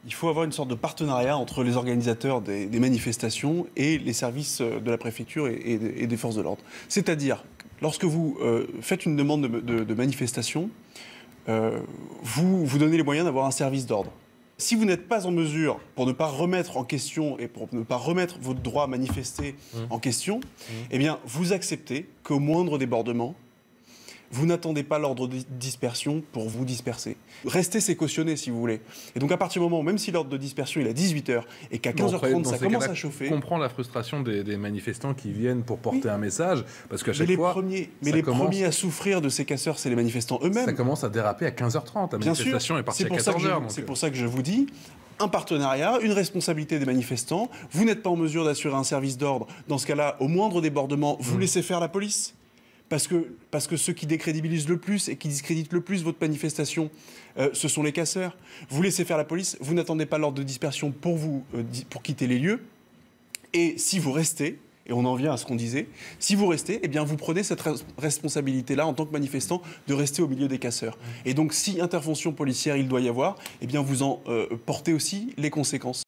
Il faut avoir une sorte de partenariat entre les organisateurs des manifestations et les services de la préfecture et des forces de l'ordre. C'est-à-dire, lorsque vous faites une demande de manifestation, vous donnez les moyens d'avoir un service d'ordre. Si vous n'êtes pas en mesure, pour ne pas remettre en question et pour ne pas remettre votre droit à manifester en question, eh bien, vous acceptez qu'au moindre débordement, vous n'attendez pas l'ordre de dispersion pour vous disperser. Rester, c'est cautionner, si vous voulez. Et donc, à partir du moment, même si l'ordre de dispersion il est à 18h et qu'à 15h30, ça commence à chauffer... Je comprends la frustration des manifestants qui viennent pour porter un message, parce qu'à chaque fois... Les premiers à souffrir de ces casseurs, c'est les manifestants eux-mêmes. Ça commence à déraper à 15h30. La manifestation est partie à 14h. C'est pour ça que je vous dis... Un partenariat, une responsabilité des manifestants. Vous n'êtes pas en mesure d'assurer un service d'ordre. Dans ce cas-là, au moindre débordement, vous laissez faire la police. Parce que ceux qui décrédibilisent le plus et qui discréditent le plus votre manifestation, ce sont les casseurs. Vous laissez faire la police, vous n'attendez pas l'ordre de dispersion pour quitter les lieux. Et si vous restez, et on en vient à ce qu'on disait, si vous restez, eh bien vous prenez cette responsabilité-là en tant que manifestant de rester au milieu des casseurs. Et donc si intervention policière il doit y avoir, eh bien vous en portez aussi les conséquences.